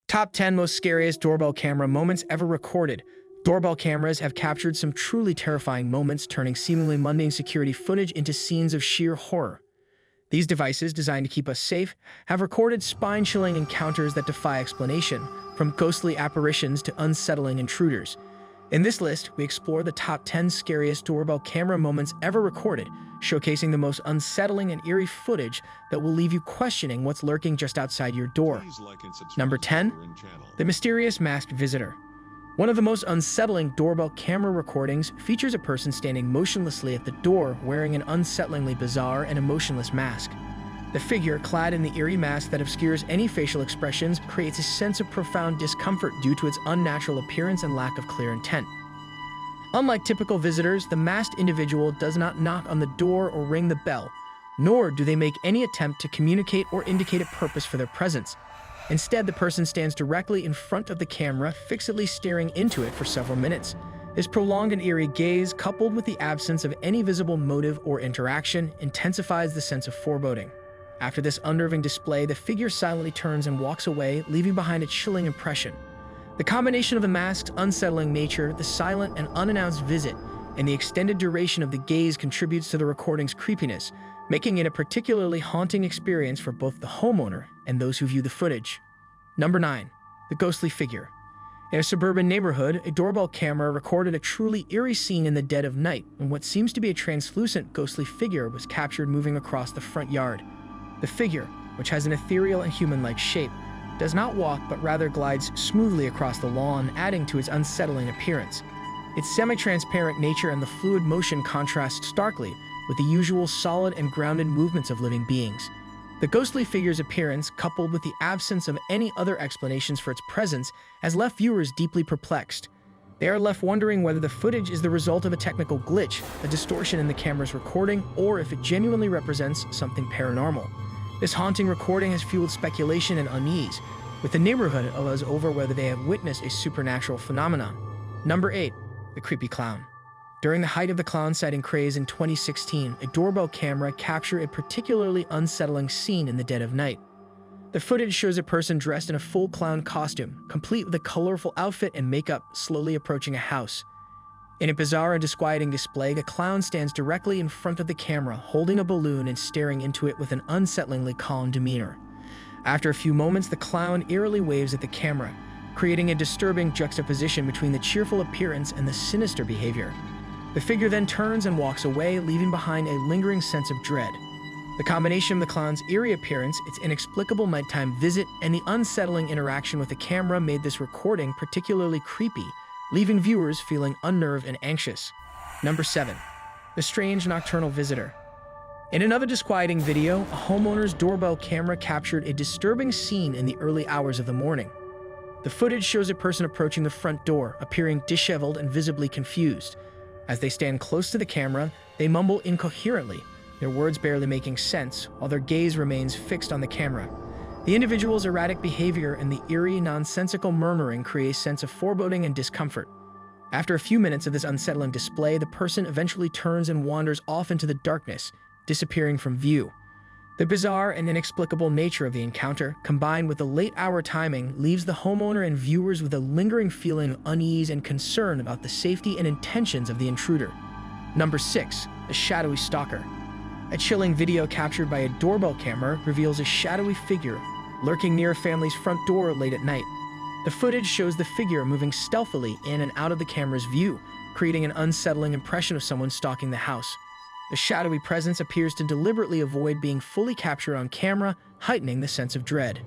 Top 10 most scariest doorbell camera moments ever recorded. Doorbell cameras have captured some truly terrifying moments, turning seemingly mundane security footage into scenes of sheer horror. These devices, designed to keep us safe, have recorded spine-chilling encounters that defy explanation, from ghostly apparitions to unsettling intruders. In this list, we explore the top 10 scariest doorbell camera moments ever recorded, showcasing the most unsettling and eerie footage that will leave you questioning what's lurking just outside your door. Number 10. The Mysterious Masked Visitor. One of the most unsettling doorbell camera recordings features a person standing motionlessly at the door wearing an unsettlingly bizarre and emotionless mask. The figure, clad in the eerie mask that obscures any facial expressions, creates a sense of profound discomfort due to its unnatural appearance and lack of clear intent. Unlike typical visitors, the masked individual does not knock on the door or ring the bell, nor do they make any attempt to communicate or indicate a purpose for their presence. Instead, the person stands directly in front of the camera, fixedly staring into it for several minutes. His prolonged and eerie gaze, coupled with the absence of any visible motive or interaction, intensifies the sense of foreboding. After this unnerving display, the figure silently turns and walks away, leaving behind a chilling impression. The combination of the mask's unsettling nature, the silent and unannounced visit, and the extended duration of the gaze contributes to the recording's creepiness, making it a particularly haunting experience for both the homeowner and those who view the footage. Number 9. The Ghostly Figure. In a suburban neighborhood, a doorbell camera recorded a truly eerie scene in the dead of night when what seems to be a translucent ghostly figure was captured moving across the front yard. The figure, which has an ethereal and human-like shape, does not walk but rather glides smoothly across the lawn, adding to its unsettling appearance. Its semi-transparent nature and the fluid motion contrast starkly with the usual solid and grounded movements of living beings. The ghostly figure's appearance, coupled with the absence of any other explanations for its presence, has left viewers deeply perplexed. They are left wondering whether the footage is the result of a technical glitch, a distortion in the camera's recording, or if it genuinely represents something paranormal. This haunting recording has fueled speculation and unease, with the neighborhood buzz over whether they have witnessed a supernatural phenomenon. Number 8. The Creepy Clown. During the height of the clown sighting craze in 2016, a doorbell camera captured a particularly unsettling scene in the dead of night. The footage shows a person dressed in a full clown costume, complete with a colorful outfit and makeup, slowly approaching a house. In a bizarre and disquieting display, the clown stands directly in front of the camera, holding a balloon and staring into it with an unsettlingly calm demeanor. After a few moments, the clown eerily waves at the camera, creating a disturbing juxtaposition between the cheerful appearance and the sinister behavior. The figure then turns and walks away, leaving behind a lingering sense of dread. The combination of the clown's eerie appearance, its inexplicable nighttime visit, and the unsettling interaction with the camera made this recording particularly creepy, leaving viewers feeling unnerved and anxious. Number 7. The Strange Nocturnal Visitor. In another disquieting video, a homeowner's doorbell camera captured a disturbing scene in the early hours of the morning. The footage shows a person approaching the front door, appearing disheveled and visibly confused. As they stand close to the camera, they mumble incoherently, their words barely making sense, while their gaze remains fixed on the camera. The individual's erratic behavior and the eerie, nonsensical murmuring create a sense of foreboding and discomfort. After a few minutes of this unsettling display, the person eventually turns and wanders off into the darkness, disappearing from view. The bizarre and inexplicable nature of the encounter, combined with the late-hour timing, leaves the homeowner and viewers with a lingering feeling of unease and concern about the safety and intentions of the intruder. Number 6. The Shadowy Stalker. A chilling video captured by a doorbell camera reveals a shadowy figure lurking near a family's front door late at night. The footage shows the figure moving stealthily in and out of the camera's view, creating an unsettling impression of someone stalking the house. The shadowy presence appears to deliberately avoid being fully captured on camera, heightening the sense of dread.